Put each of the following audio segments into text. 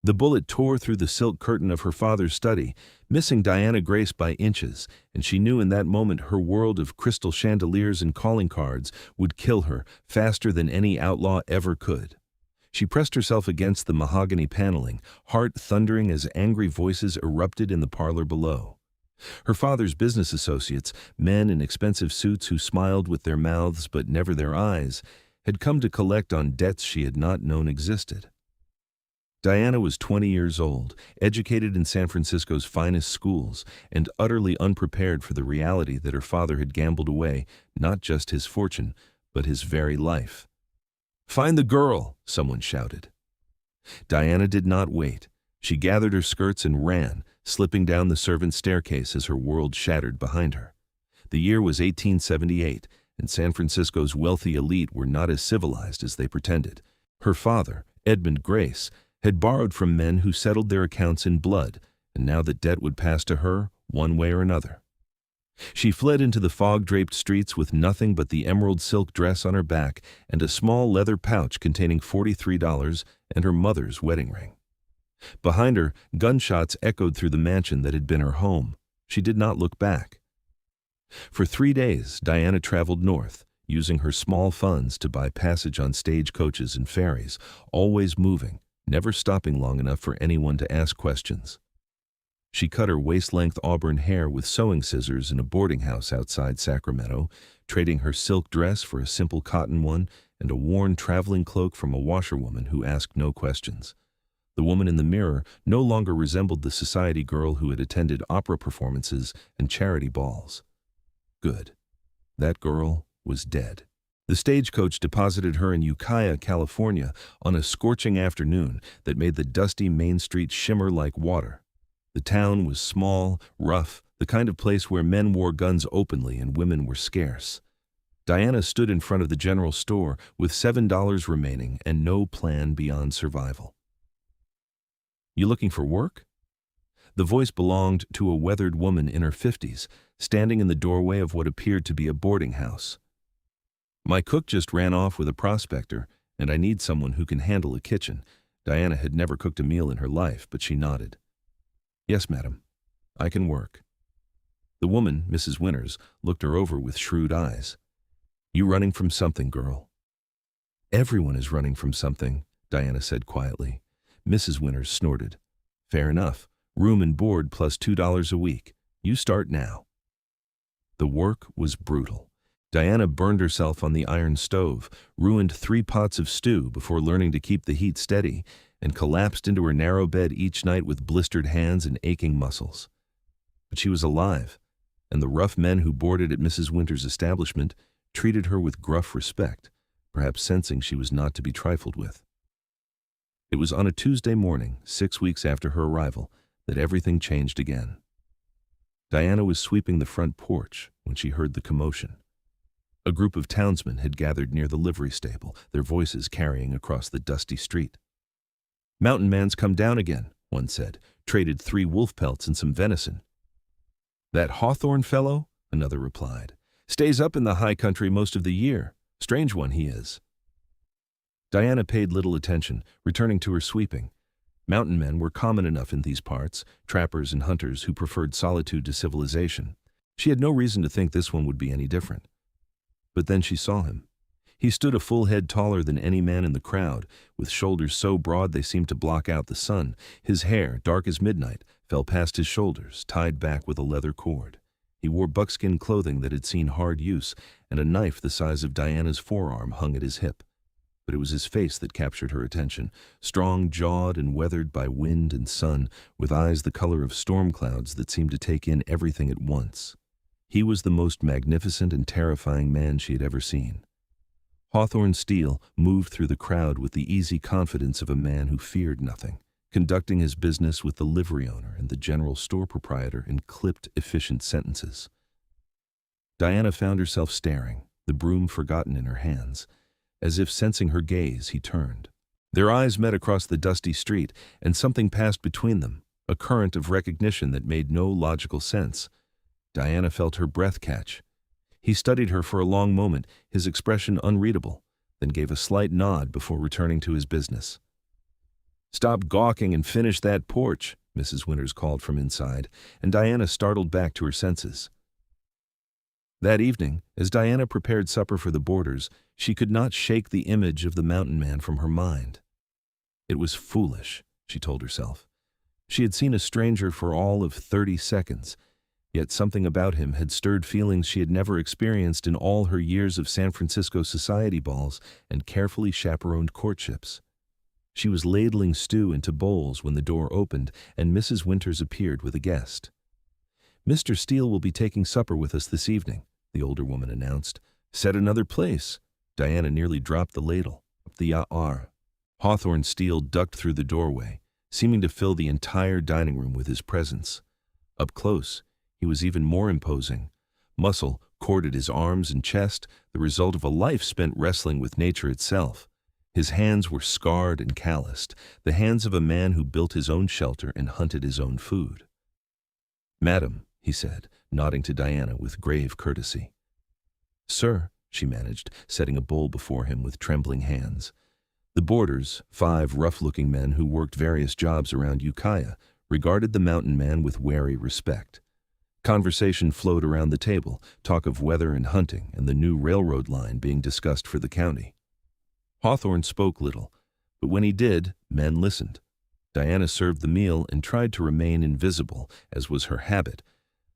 The bullet tore through the silk curtain of her father's study, missing Diana Grace by inches, and she knew in that moment her world of crystal chandeliers and calling cards would kill her faster than any outlaw ever could. She pressed herself against the mahogany paneling, heart thundering as angry voices erupted in the parlor below. Her father's business associates, men in expensive suits who smiled with their mouths but never their eyes, had come to collect on debts she had not known existed. Diana was 20 years old, educated in San Francisco's finest schools, and utterly unprepared for the reality that her father had gambled away not just his fortune, but his very life. "Find the girl!" someone shouted. Diana did not wait. She gathered her skirts and ran, slipping down the servants' staircase as her world shattered behind her. The year was 1878, and San Francisco's wealthy elite were not as civilized as they pretended. Her father, Edmund Grace, had borrowed from men who settled their accounts in blood, and now that debt would pass to her, one way or another. She fled into the fog-draped streets with nothing but the emerald silk dress on her back and a small leather pouch containing $43 and her mother's wedding ring. Behind her, gunshots echoed through the mansion that had been her home. She did not look back. For 3 days, Diana traveled north, using her small funds to buy passage on stagecoaches and ferries, always moving, never stopping long enough for anyone to ask questions. She cut her waist-length auburn hair with sewing scissors in a boarding house outside Sacramento, trading her silk dress for a simple cotton one and a worn traveling cloak from a washerwoman who asked no questions. The woman in the mirror no longer resembled the society girl who had attended opera performances and charity balls. Good. That girl was dead. The stagecoach deposited her in Ukiah, California, on a scorching afternoon that made the dusty Main Street shimmer like water. The town was small, rough, the kind of place where men wore guns openly and women were scarce. Diana stood in front of the general store with $7 remaining and no plan beyond survival. "You looking for work?" The voice belonged to a weathered woman in her 50s, standing in the doorway of what appeared to be a boarding house. "My cook just ran off with a prospector, and I need someone who can handle a kitchen." Diana had never cooked a meal in her life, but she nodded. "Yes, madam. I can work." The woman, Mrs. Winters, looked her over with shrewd eyes. "You running from something, girl?" "Everyone is running from something," Diana said quietly. Mrs. Winters snorted. "Fair enough. Room and board plus $2 a week. You start now." The work was brutal. Diana burned herself on the iron stove, ruined 3 pots of stew before learning to keep the heat steady, and collapsed into her narrow bed each night with blistered hands and aching muscles. But she was alive, and the rough men who boarded at Mrs. Winters' establishment treated her with gruff respect, perhaps sensing she was not to be trifled with. It was on a Tuesday morning, 6 weeks after her arrival, that everything changed again. Diana was sweeping the front porch when she heard the commotion. A group of townsmen had gathered near the livery stable, their voices carrying across the dusty street. "Mountain man's come down again," one said, "traded 3 wolf pelts and some venison." "That Hawthorne fellow," another replied, "stays up in the high country most of the year. Strange one he is." Diana paid little attention, returning to her sweeping. Mountain men were common enough in these parts, trappers and hunters who preferred solitude to civilization. She had no reason to think this one would be any different. But then she saw him. He stood a full head taller than any man in the crowd, with shoulders so broad they seemed to block out the sun. His hair, dark as midnight, fell past his shoulders, tied back with a leather cord. He wore buckskin clothing that had seen hard use, and a knife the size of Diana's forearm hung at his hip. But it was his face that captured her attention, strong-jawed and weathered by wind and sun, with eyes the color of storm clouds that seemed to take in everything at once. He was the most magnificent and terrifying man she had ever seen. Hawthorne Steele moved through the crowd with the easy confidence of a man who feared nothing, conducting his business with the livery owner and the general store proprietor in clipped, efficient sentences. Diana found herself staring, the broom forgotten in her hands. As if sensing her gaze, he turned. Their eyes met across the dusty street, and something passed between them, a current of recognition that made no logical sense. Diana felt her breath catch. He studied her for a long moment, his expression unreadable, then gave a slight nod before returning to his business. "Stop gawking and finish that porch," Mrs. Winters called from inside, and Diana startled back to her senses. That evening, as Diana prepared supper for the boarders, she could not shake the image of the mountain man from her mind. It was foolish, she told herself. She had seen a stranger for all of 30 seconds, yet something about him had stirred feelings she had never experienced in all her years of San Francisco society balls and carefully chaperoned courtships. She was ladling stew into bowls when the door opened and Mrs. Winters appeared with a guest. "Mr. Steele will be taking supper with us this evening," the older woman announced. "Set another place." Diana nearly dropped the ladle. The R. Hawthorne Steele ducked through the doorway, seeming to fill the entire dining room with his presence. Up close, he was even more imposing. Muscle corded his arms and chest, the result of a life spent wrestling with nature itself. His hands were scarred and calloused, the hands of a man who built his own shelter and hunted his own food. "Madam," he said, nodding to Diana with grave courtesy. "Sir," she managed, setting a bowl before him with trembling hands. The boarders, 5 rough-looking men who worked various jobs around Ukiah, regarded the mountain man with wary respect. Conversation flowed around the table, talk of weather and hunting and the new railroad line being discussed for the county. Hawthorne spoke little, but when he did, men listened. Diana served the meal and tried to remain invisible, as was her habit,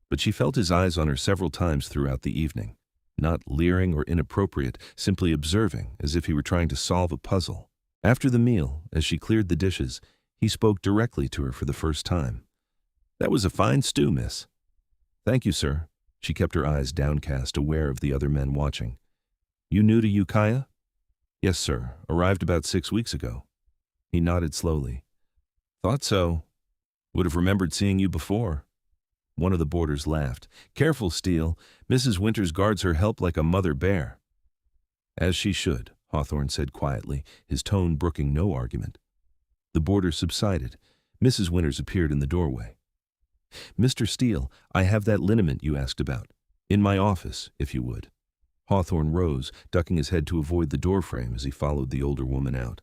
but she felt his eyes on her several times throughout the evening. Not leering or inappropriate, simply observing, as if he were trying to solve a puzzle. After the meal, as she cleared the dishes, he spoke directly to her for the first time. "That was a fine stew, miss." "Thank you, sir." She kept her eyes downcast, aware of the other men watching. "You new to Ukiah?" "Yes, sir. Arrived about 6 weeks ago." He nodded slowly. "Thought so. Would have remembered seeing you before." One of the boarders laughed. "Careful, Steele. Mrs. Winters guards her help like a mother bear." "As she should," Hawthorne said quietly, his tone brooking no argument. The boarder subsided. Mrs. Winters appeared in the doorway. "Mr. Steele, I have that liniment you asked about. In my office, if you would." Hawthorne rose, ducking his head to avoid the doorframe as he followed the older woman out.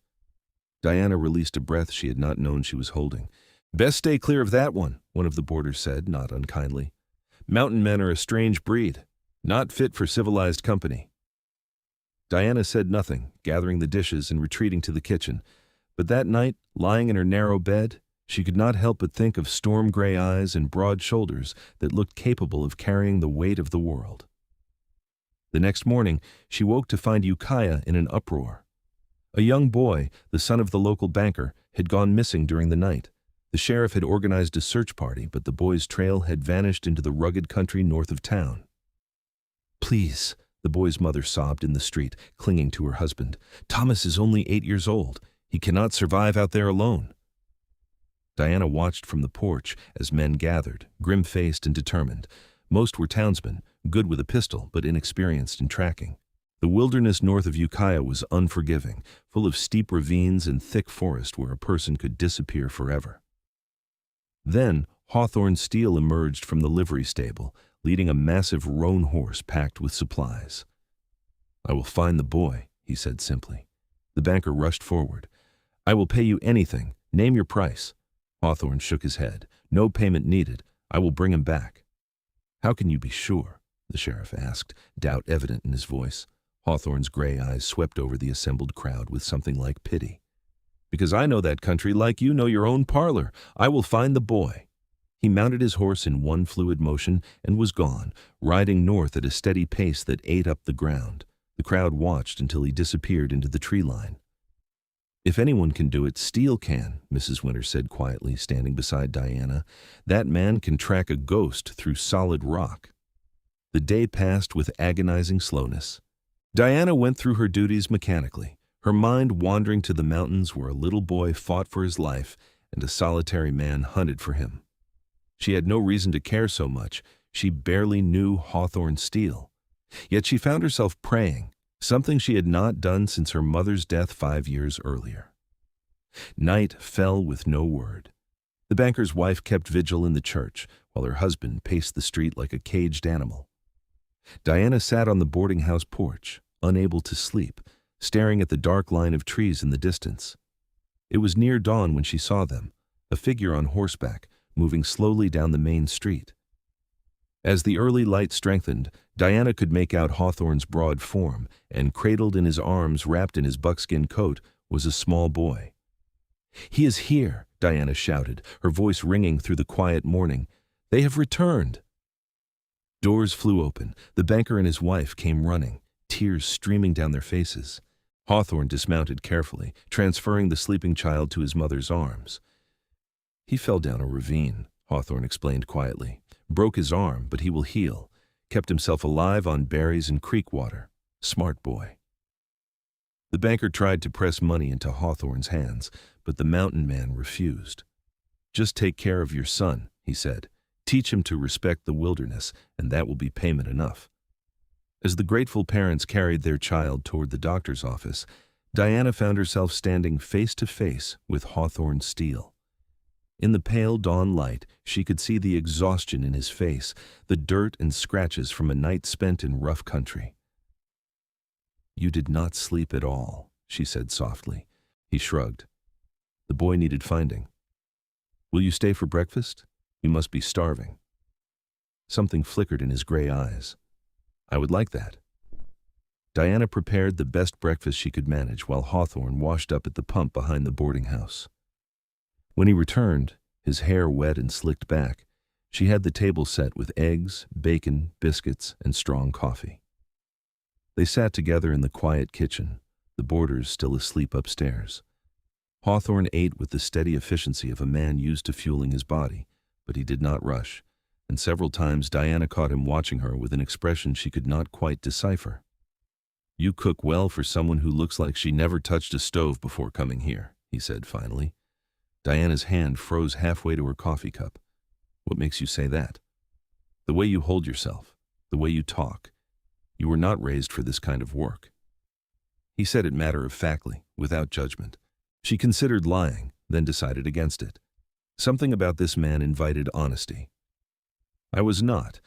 Diana released a breath she had not known she was holding. "Best stay clear of that one," one of the boarders said, not unkindly. "Mountain men are a strange breed, not fit for civilized company." Diana said nothing, gathering the dishes and retreating to the kitchen. But that night, lying in her narrow bed, she could not help but think of storm-gray eyes and broad shoulders that looked capable of carrying the weight of the world. The next morning, she woke to find Ukiah in an uproar. A young boy, the son of the local banker, had gone missing during the night. The sheriff had organized a search party, but the boy's trail had vanished into the rugged country north of town. "Please," the boy's mother sobbed in the street, clinging to her husband. "Thomas is only 8 years old. He cannot survive out there alone." Diana watched from the porch as men gathered, grim-faced and determined. Most were townsmen, good with a pistol but inexperienced in tracking. The wilderness north of Ukiah was unforgiving, full of steep ravines and thick forest where a person could disappear forever. Then Hawthorne Steele emerged from the livery stable, leading a massive roan horse packed with supplies. "I will find the boy," he said simply. The banker rushed forward. "I will pay you anything. Name your price." Hawthorne shook his head. "No payment needed. I will bring him back." "How can you be sure?" the sheriff asked, doubt evident in his voice. Hawthorne's gray eyes swept over the assembled crowd with something like pity. "Because I know that country like you know your own parlor. I will find the boy." He mounted his horse in one fluid motion and was gone, riding north at a steady pace that ate up the ground. The crowd watched until he disappeared into the tree line. "If anyone can do it, Steele can," Mrs. Winters said quietly, standing beside Diana. "That man can track a ghost through solid rock." The day passed with agonizing slowness. Diana went through her duties mechanically, her mind wandering to the mountains where a little boy fought for his life and a solitary man hunted for him. She had no reason to care so much. She barely knew Hawthorne Steele. Yet she found herself praying, something she had not done since her mother's death 5 years earlier. Night fell with no word. The banker's wife kept vigil in the church, while her husband paced the street like a caged animal. Diana sat on the boarding house porch, unable to sleep, staring at the dark line of trees in the distance. It was near dawn when she saw them, a figure on horseback, moving slowly down the main street. As the early light strengthened, Diana could make out Hawthorne's broad form, and cradled in his arms, wrapped in his buckskin coat, was a small boy. "He is here," Diana shouted, her voice ringing through the quiet morning. "They have returned." Doors flew open. The banker and his wife came running, tears streaming down their faces. Hawthorne dismounted carefully, transferring the sleeping child to his mother's arms. "He fell down a ravine," Hawthorne explained quietly. "Broke his arm, but he will heal. Kept himself alive on berries and creek water. Smart boy." The banker tried to press money into Hawthorne's hands, but the mountain man refused. "Just take care of your son," he said. "Teach him to respect the wilderness, and that will be payment enough." As the grateful parents carried their child toward the doctor's office, Diana found herself standing face to face with Hawthorne Steele. In the pale dawn light, she could see the exhaustion in his face, the dirt and scratches from a night spent in rough country. "You did not sleep at all," she said softly. He shrugged. "The boy needed finding. Will you stay for breakfast? You must be starving." Something flickered in his gray eyes. "I would like that." Diana prepared the best breakfast she could manage while Hawthorne washed up at the pump behind the boarding house. When he returned, his hair wet and slicked back, she had the table set with eggs, bacon, biscuits, and strong coffee. They sat together in the quiet kitchen, the boarders still asleep upstairs. Hawthorne ate with the steady efficiency of a man used to fueling his body, but he did not rush, and several times Diana caught him watching her with an expression she could not quite decipher. "You cook well for someone who looks like she never touched a stove before coming here," he said finally. Diana's hand froze halfway to her coffee cup. "What makes you say that?" "The way you hold yourself, the way you talk. You were not raised for this kind of work." He said it matter-of-factly, without judgment. She considered lying, then decided against it. Something about this man invited honesty. "I was not,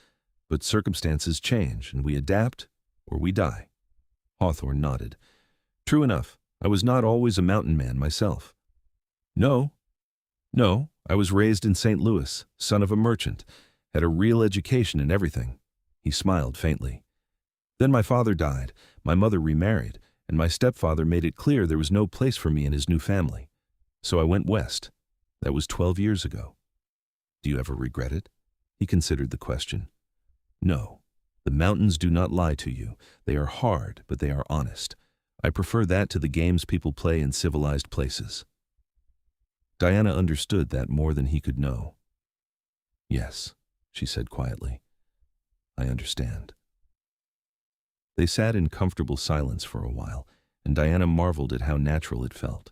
but circumstances change, and we adapt, or we die." Hawthorne nodded. "True enough, I was not always a mountain man myself." No, I was raised in St. Louis, son of a merchant, had a real education and everything." He smiled faintly. "Then my father died, my mother remarried, and my stepfather made it clear there was no place for me in his new family. So I went west. That was 12 years ago." "Do you ever regret it?" He considered the question. "No. The mountains do not lie to you. They are hard, but they are honest. I prefer that to the games people play in civilized places." Diana understood that more than he could know. "Yes," she said quietly. "I understand." They sat in comfortable silence for a while, and Diana marveled at how natural it felt.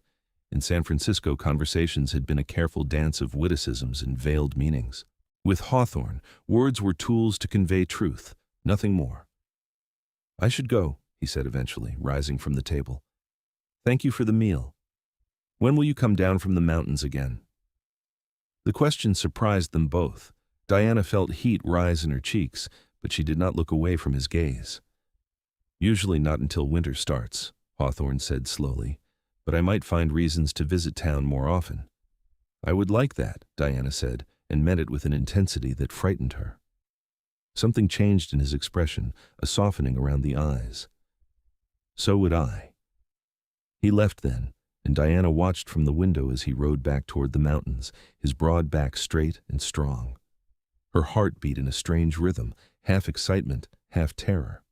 In San Francisco, conversations had been a careful dance of witticisms and veiled meanings. With Hawthorne, words were tools to convey truth, nothing more. "I should go," he said eventually, rising from the table. "Thank you for the meal. When will you come down from the mountains again?" The question surprised them both. Diana felt heat rise in her cheeks, but she did not look away from his gaze. "Usually not until winter starts," Hawthorne said slowly, "but I might find reasons to visit town more often." "I would like that," Diana said, and meant it with an intensity that frightened her. Something changed in his expression, a softening around the eyes. "So would I." He left then, and Diana watched from the window as he rode back toward the mountains, his broad back straight and strong. Her heart beat in a strange rhythm, half excitement, half terror.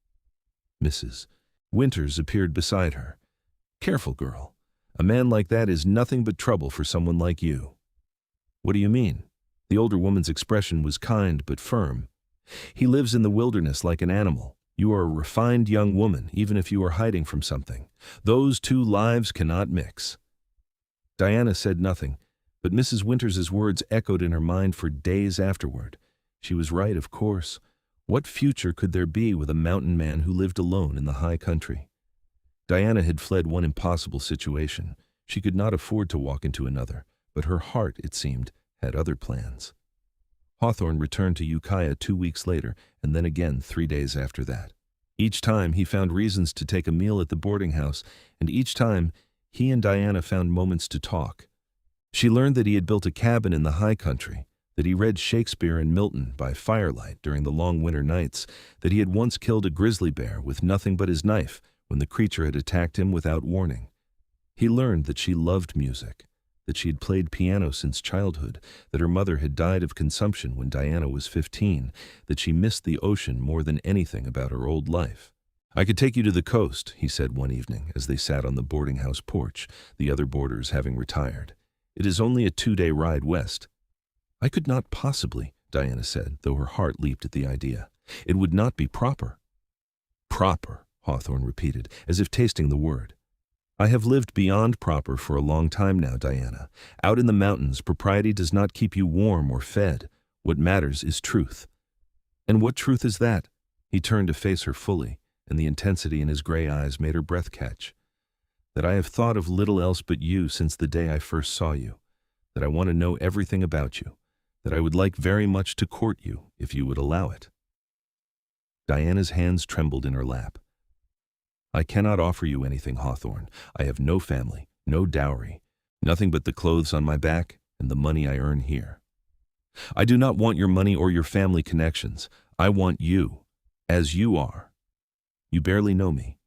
Mrs. Winters appeared beside her. "Careful, girl. A man like that is nothing but trouble for someone like you." "What do you mean?" The older woman's expression was kind but firm. "He lives in the wilderness like an animal. You are a refined young woman, even if you are hiding from something. Those two lives cannot mix." Diana said nothing, but Mrs. Winters's words echoed in her mind for days afterward. She was right, of course. What future could there be with a mountain man who lived alone in the high country? Diana had fled one impossible situation. She could not afford to walk into another, but her heart, it seemed, had other plans. Hawthorne returned to Ukiah 2 weeks later, and then again 3 days after that. Each time he found reasons to take a meal at the boarding house, and each time he and Diana found moments to talk. She learned that he had built a cabin in the high country, that he read Shakespeare and Milton by firelight during the long winter nights, that he had once killed a grizzly bear with nothing but his knife when the creature had attacked him without warning. He learned that she loved music, that she had played piano since childhood, that her mother had died of consumption when Diana was 15, that she missed the ocean more than anything about her old life. "I could take you to the coast," he said one evening as they sat on the boarding house porch, the other boarders having retired. "It is only a 2-day ride west." "I could not possibly," Diana said, though her heart leaped at the idea. "It would not be proper." "Proper," Hawthorne repeated, as if tasting the word. "I have lived beyond proper for a long time now, Diana. Out in the mountains, propriety does not keep you warm or fed. What matters is truth." "And what truth is that?" He turned to face her fully, and the intensity in his gray eyes made her breath catch. "That I have thought of little else but you since the day I first saw you. That I want to know everything about you. That I would like very much to court you, if you would allow it." Diana's hands trembled in her lap. "I cannot offer you anything, Hawthorne. I have no family, no dowry, nothing but the clothes on my back and the money I earn here." "I do not want your money or your family connections. I want you, as you are. You barely know me.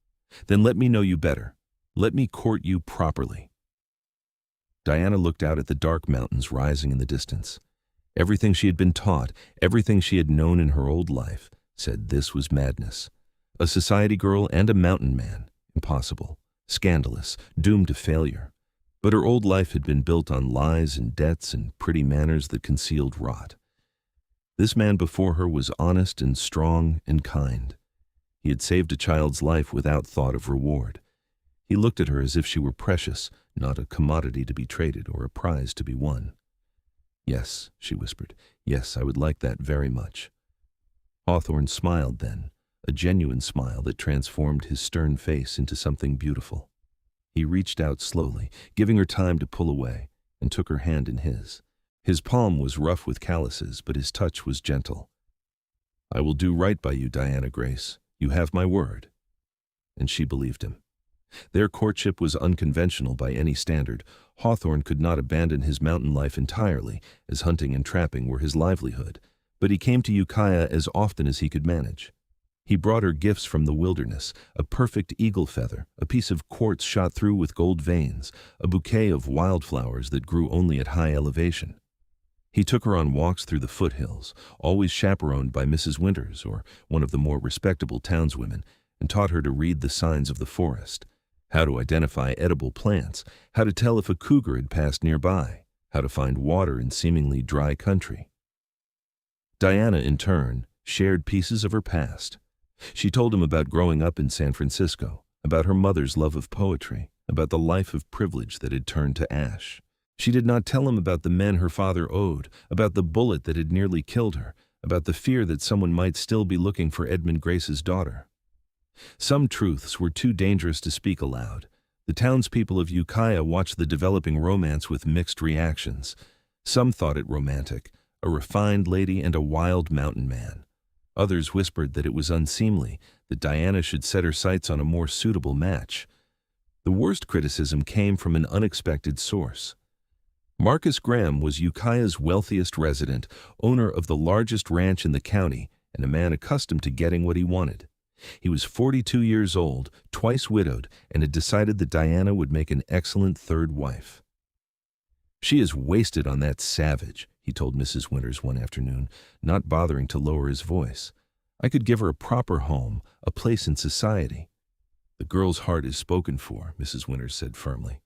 Then let me know you better. Let me court you properly." Diana looked out at the dark mountains rising in the distance. Everything she had been taught, everything she had known in her old life, said this was madness. A society girl and a mountain man, impossible, scandalous, doomed to failure. But her old life had been built on lies and debts and pretty manners that concealed rot. This man before her was honest and strong and kind. He had saved a child's life without thought of reward. He looked at her as if she were precious, not a commodity to be traded or a prize to be won. "Yes," she whispered. "Yes, I would like that very much." Hawthorne smiled then, a genuine smile that transformed his stern face into something beautiful. He reached out slowly, giving her time to pull away, and took her hand in his. His palm was rough with calluses, but his touch was gentle. "I will do right by you, Diana Grace. You have my word." And she believed him. Their courtship was unconventional by any standard. Hawthorne could not abandon his mountain life entirely, as hunting and trapping were his livelihood, but he came to Ukiah as often as he could manage. He brought her gifts from the wilderness, a perfect eagle feather, a piece of quartz shot through with gold veins, a bouquet of wildflowers that grew only at high elevation. He took her on walks through the foothills, always chaperoned by Mrs. Winters or one of the more respectable townswomen, and taught her to read the signs of the forest, how to identify edible plants, how to tell if a cougar had passed nearby, how to find water in seemingly dry country. Diana, in turn, shared pieces of her past. She told him about growing up in San Francisco, about her mother's love of poetry, about the life of privilege that had turned to ash. She did not tell him about the men her father owed, about the bullet that had nearly killed her, about the fear that someone might still be looking for Edmund Grace's daughter. Some truths were too dangerous to speak aloud. The townspeople of Ukiah watched the developing romance with mixed reactions. Some thought it romantic, a refined lady and a wild mountain man. Others whispered that it was unseemly, that Diana should set her sights on a more suitable match. The worst criticism came from an unexpected source. Marcus Graham was Ukiah's wealthiest resident, owner of the largest ranch in the county, and a man accustomed to getting what he wanted. He was 42 years old, twice widowed, and had decided that Diana would make an excellent third wife. "She is wasted on that savage," he told Mrs. Winters one afternoon, not bothering to lower his voice. "I could give her a proper home, a place in society." "The girl's heart is spoken for," Mrs. Winters said firmly.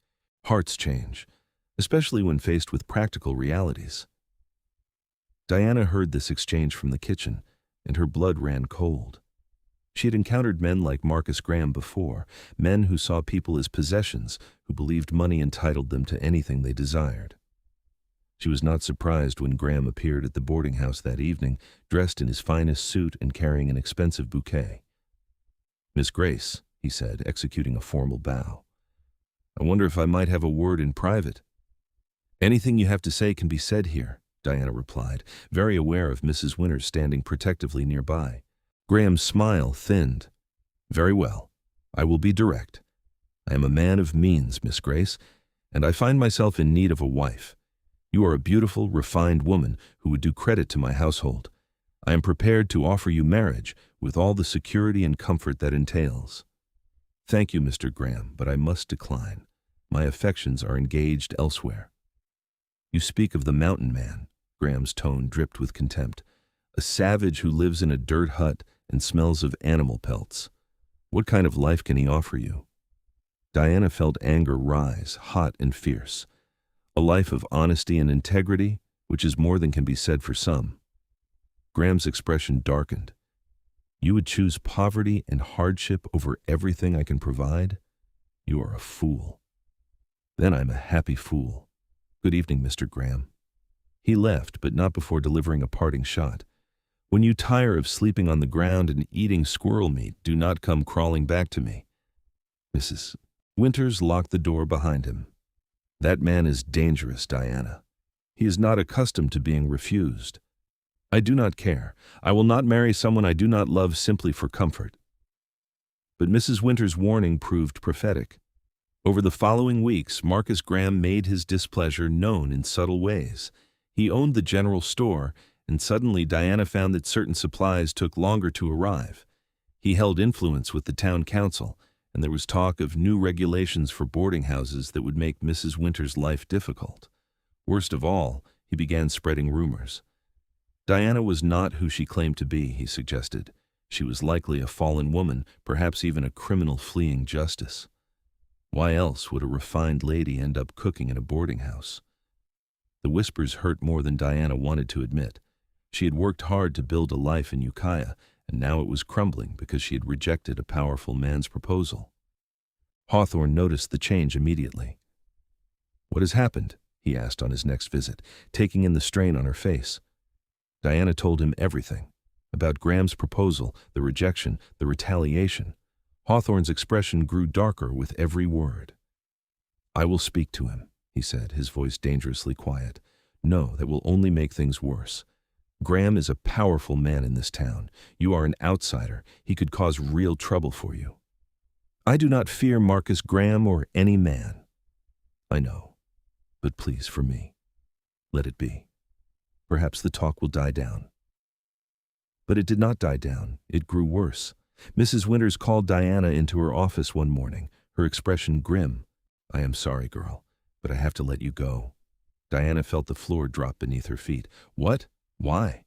"Hearts change, especially when faced with practical realities." Diana heard this exchange from the kitchen, and her blood ran cold. She had encountered men like Marcus Graham before, men who saw people as possessions, who believed money entitled them to anything they desired. She was not surprised when Graham appeared at the boarding house that evening, dressed in his finest suit and carrying an expensive bouquet. "Miss Grace," he said, executing a formal bow. "I wonder if I might have a word in private." "Anything you have to say can be said here," Diana replied, very aware of Mrs. Winters standing protectively nearby. Graham's smile thinned. "Very well. I will be direct. I am a man of means, Miss Grace, and I find myself in need of a wife. You are a beautiful, refined woman who would do credit to my household. I am prepared to offer you marriage with all the security and comfort that entails. Thank you, Mr. Graham, but I must decline. My affections are engaged elsewhere. You speak of the mountain man. Graham's tone dripped with contempt. A savage who lives in a dirt hut and smells of animal pelts. What kind of life can he offer you? Diana felt anger rise, hot and fierce. A life of honesty and integrity, which is more than can be said for some. Graham's expression darkened. You would choose poverty and hardship over everything I can provide? You are a fool. Then I'm a happy fool. Good evening, Mr. Graham. He left, but not before delivering a parting shot. When you tire of sleeping on the ground and eating squirrel meat, do not come crawling back to me. Mrs. Winters locked the door behind him. That man is dangerous, Diana. He is not accustomed to being refused. I do not care. I will not marry someone I do not love simply for comfort. But Mrs. Winters' warning proved prophetic. Over the following weeks, Marcus Graham made his displeasure known in subtle ways. He owned the general store, and suddenly Diana found that certain supplies took longer to arrive. He held influence with the town council, and there was talk of new regulations for boarding houses that would make Mrs. Winters' life difficult. Worst of all, he began spreading rumors. Diana was not who she claimed to be, he suggested. She was likely a fallen woman, perhaps even a criminal fleeing justice. Why else would a refined lady end up cooking in a boarding house? The whispers hurt more than Diana wanted to admit. She had worked hard to build a life in Ukiah, and now it was crumbling because she had rejected a powerful man's proposal. Hawthorne noticed the change immediately. What has happened? He asked on his next visit, taking in the strain on her face. Diana told him everything, about Graham's proposal, the rejection, the retaliation. Hawthorne's expression grew darker with every word. I will speak to him, he said, his voice dangerously quiet. No, that will only make things worse. Graham is a powerful man in this town. You are an outsider. He could cause real trouble for you. I do not fear Marcus Graham or any man. I know, but please, for me, let it be. Perhaps the talk will die down. But it did not die down. It grew worse. Mrs. Winters called Diana into her office one morning, her expression grim. I am sorry, girl, but I have to let you go. Diana felt the floor drop beneath her feet. What? Why?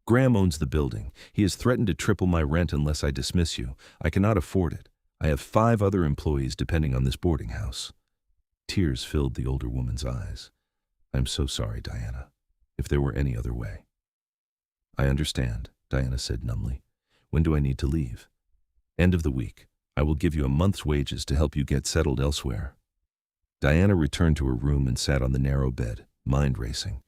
Graham owns the building. He has threatened to triple my rent unless I dismiss you. I cannot afford it. I have 5 other employees depending on this boarding house. Tears filled the older woman's eyes. I'm so sorry, Diana. If there were any other way. I understand, Diana said numbly. When do I need to leave? End of the week. I will give you a month's wages to help you get settled elsewhere. Diana returned to her room and sat on the narrow bed, mind racing.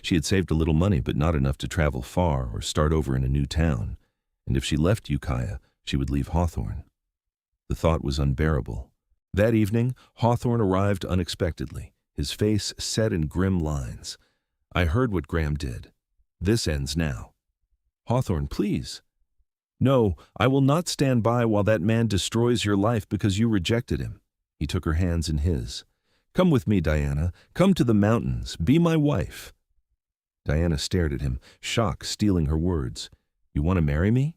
She had saved a little money, but not enough to travel far or start over in a new town. And if she left Ukiah, she would leave Hawthorne. The thought was unbearable. That evening, Hawthorne arrived unexpectedly, his face set in grim lines. I heard what Graham did. This ends now. Hawthorne, please. No, I will not stand by while that man destroys your life because you rejected him. He took her hands in his. Come with me, Diana. Come to the mountains. Be my wife. Diana stared at him, shock stealing her words. You want to marry me?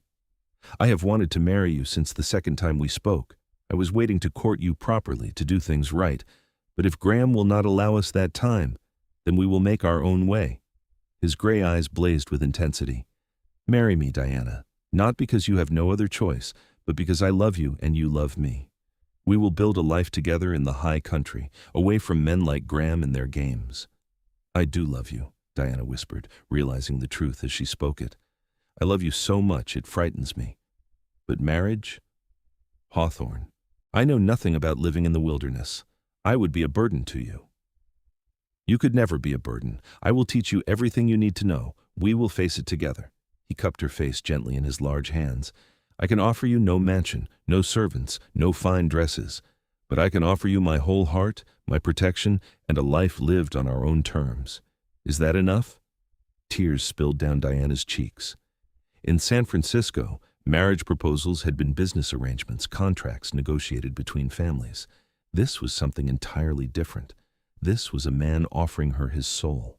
I have wanted to marry you since the second time we spoke. I was waiting to court you properly, to do things right. But if Graham will not allow us that time, then we will make our own way. His gray eyes blazed with intensity. Marry me, Diana, not because you have no other choice, but because I love you and you love me. We will build a life together in the high country, away from men like Graham and their games. I do love you, Diana whispered, realizing the truth as she spoke it. I love you so much it frightens me. But marriage? Hawthorne, I know nothing about living in the wilderness. I would be a burden to you. You could never be a burden. I will teach you everything you need to know. We will face it together. He cupped her face gently in his large hands. I can offer you no mansion, no servants, no fine dresses, but I can offer you my whole heart, my protection, and a life lived on our own terms. Is that enough? Tears spilled down Diana's cheeks. In San Francisco, Marriage proposals had been business arrangements, contracts negotiated between families. This was something entirely different. This was a man offering her his soul.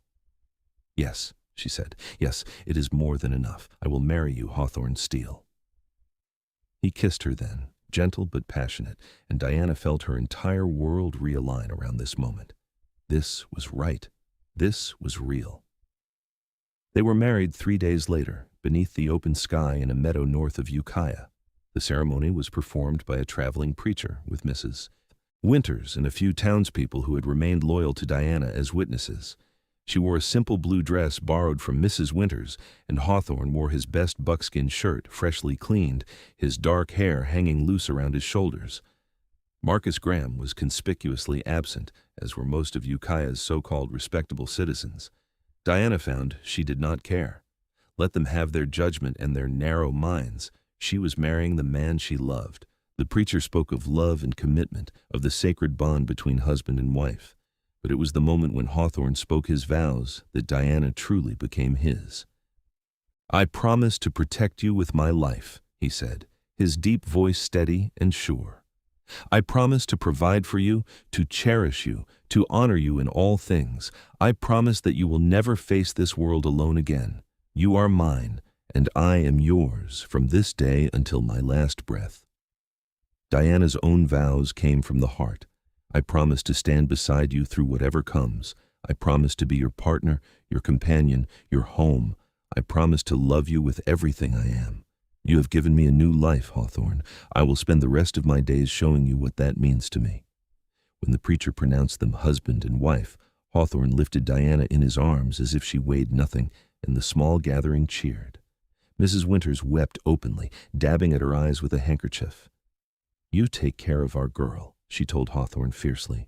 "Yes," she said. "Yes, it is more than enough. I will marry you, Hawthorne Steele." He kissed her then, gentle but passionate, and Diana felt her entire world realign around this moment. This was right. This was real. They were married 3 days later, beneath the open sky in a meadow north of Ukiah. The ceremony was performed by a traveling preacher with Mrs. Winters and a few townspeople who had remained loyal to Diana as witnesses. She wore a simple blue dress borrowed from Mrs. Winters, and Hawthorne wore his best buckskin shirt, freshly cleaned, his dark hair hanging loose around his shoulders. Marcus Graham was conspicuously absent, as were most of Ukiah's so-called respectable citizens. Diana found she did not care. Let them have their judgment and their narrow minds. She was marrying the man she loved. The preacher spoke of love and commitment, of the sacred bond between husband and wife. But it was the moment when Hawthorne spoke his vows that Diana truly became his. "I promise to protect you with my life," he said, his deep voice steady and sure. "I promise to provide for you, to cherish you, to honor you in all things. I promise that you will never face this world alone again. You are mine, and I am yours from this day until my last breath." Diana's own vows came from the heart. "I promise to stand beside you through whatever comes. I promise to be your partner, your companion, your home. I promise to love you with everything I am. You have given me a new life, Hawthorne. I will spend the rest of my days showing you what that means to me." When the preacher pronounced them husband and wife, Hawthorne lifted Diana in his arms as if she weighed nothing, and the small gathering cheered. Mrs. Winters wept openly, dabbing at her eyes with a handkerchief. "You take care of our girl," she told Hawthorne fiercely.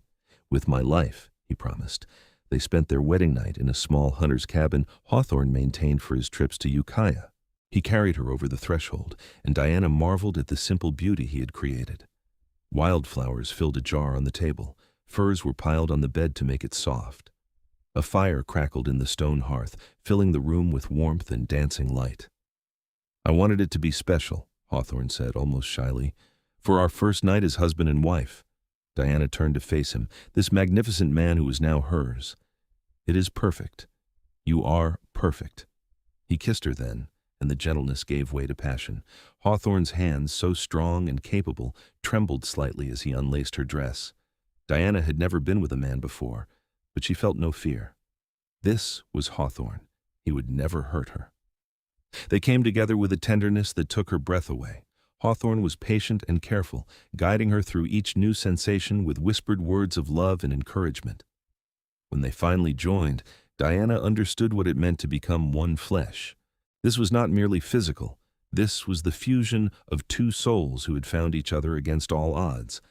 "With my life," he promised. They spent their wedding night in a small hunter's cabin Hawthorne maintained for his trips to Ukiah. He carried her over the threshold, and Diana marveled at the simple beauty he had created. Wildflowers filled a jar on the table. Furs were piled on the bed to make it soft. A fire crackled in the stone hearth, filling the room with warmth and dancing light. "I wanted it to be special," Hawthorne said, almost shyly, "for our first night as husband and wife." Diana turned to face him, this magnificent man who was now hers. "It is perfect. You are perfect." He kissed her then, and the gentleness gave way to passion. Hawthorne's hands, so strong and capable, trembled slightly as he unlaced her dress. Diana had never been with a man before, but she felt no fear. This was Hawthorne. He would never hurt her. They came together with a tenderness that took her breath away. Hawthorne was patient and careful, guiding her through each new sensation with whispered words of love and encouragement. When they finally joined, Diana understood what it meant to become one flesh. This was not merely physical. This was the fusion of two souls who had found each other against all odds.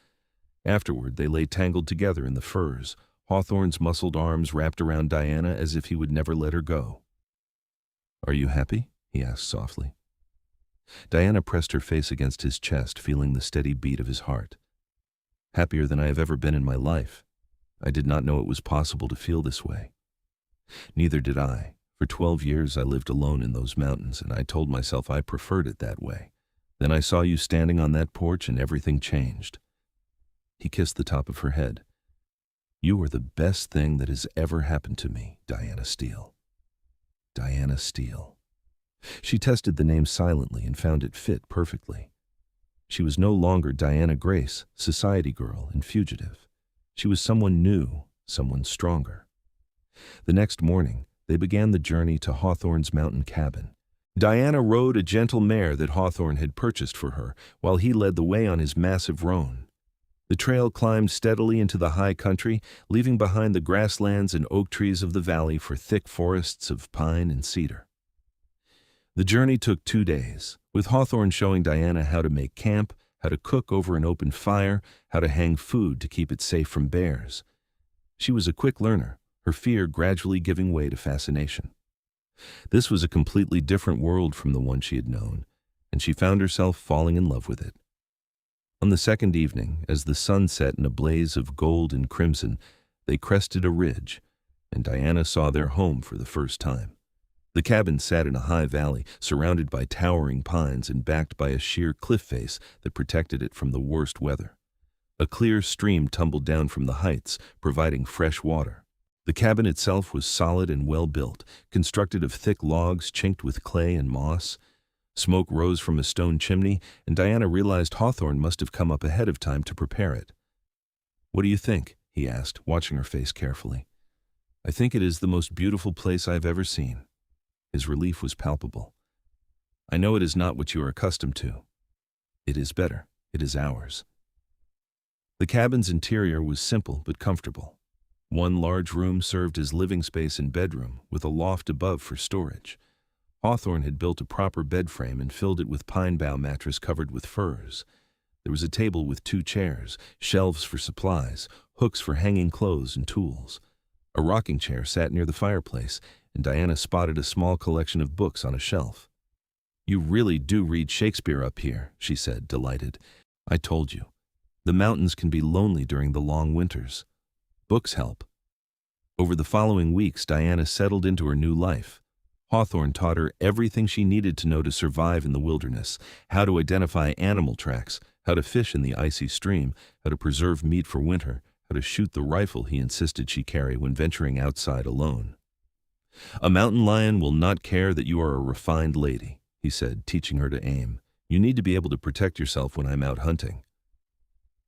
Afterward, they lay tangled together in the furs, Hawthorne's muscled arms wrapped around Diana as if he would never let her go. "Are you happy?" he asked softly. Diana pressed her face against his chest, feeling the steady beat of his heart. "Happier than I have ever been in my life. I did not know it was possible to feel this way." "Neither did I. For 12 years I lived alone in those mountains, and I told myself I preferred it that way. Then I saw you standing on that porch and everything changed." He kissed the top of her head. "You are the best thing that has ever happened to me, Diana Steele." Diana Steele. She tested the name silently and found it fit perfectly. She was no longer Diana Grace, society girl and fugitive. She was someone new, someone stronger. The next morning, they began the journey to Hawthorne's mountain cabin. Diana rode a gentle mare that Hawthorne had purchased for her, while he led the way on his massive roan. The trail climbed steadily into the high country, leaving behind the grasslands and oak trees of the valley for thick forests of pine and cedar. The journey took 2 days, with Hawthorne showing Diana how to make camp, how to cook over an open fire, how to hang food to keep it safe from bears. She was a quick learner, her fear gradually giving way to fascination. This was a completely different world from the one she had known, and she found herself falling in love with it. On the second evening, as the sun set in a blaze of gold and crimson, they crested a ridge, and Diana saw their home for the first time. The cabin sat in a high valley, surrounded by towering pines and backed by a sheer cliff face that protected it from the worst weather. A clear stream tumbled down from the heights, providing fresh water. The cabin itself was solid and well built, constructed of thick logs chinked with clay and moss. Smoke rose from a stone chimney, and Diana realized Hawthorne must have come up ahead of time to prepare it. "What do you think?" he asked, watching her face carefully. "I think it is the most beautiful place I have ever seen." His relief was palpable. "I know it is not what you are accustomed to. It is better. It is ours." The cabin's interior was simple but comfortable. One large room served as living space and bedroom, with a loft above for storage. Hawthorne had built a proper bed frame and filled it with pine bough mattress covered with furs. There was a table with 2 chairs, shelves for supplies, hooks for hanging clothes and tools. A rocking chair sat near the fireplace, and Diana spotted a small collection of books on a shelf. "You really do read Shakespeare up here," she said, delighted. "I told you. The mountains can be lonely during the long winters. Books help." Over the following weeks, Diana settled into her new life. Hawthorne taught her everything she needed to know to survive in the wilderness: how to identify animal tracks, how to fish in the icy stream, how to preserve meat for winter, how to shoot the rifle he insisted she carry when venturing outside alone. "A mountain lion will not care that you are a refined lady," he said, teaching her to aim. "You need to be able to protect yourself when I'm out hunting."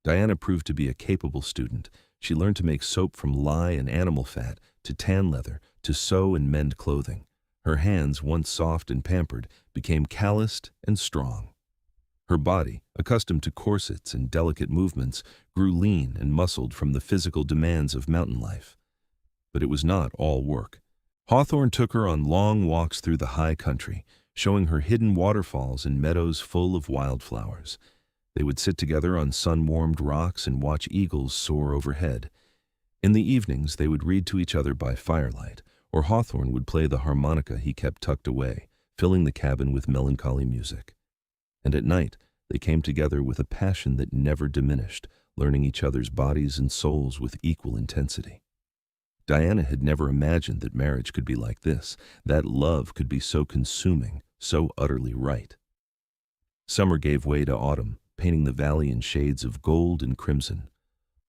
Diana proved to be a capable student. She learned to make soap from lye and animal fat, to tan leather, to sew and mend clothing. Her hands, once soft and pampered, became calloused and strong. Her body, accustomed to corsets and delicate movements, grew lean and muscled from the physical demands of mountain life. But it was not all work. Hawthorne took her on long walks through the high country, showing her hidden waterfalls and meadows full of wildflowers. They would sit together on sun-warmed rocks and watch eagles soar overhead. In the evenings, they would read to each other by firelight, or Hawthorne would play the harmonica he kept tucked away, filling the cabin with melancholy music. And at night, they came together with a passion that never diminished, learning each other's bodies and souls with equal intensity. Diana had never imagined that marriage could be like this, that love could be so consuming, so utterly right. Summer gave way to autumn, painting the valley in shades of gold and crimson.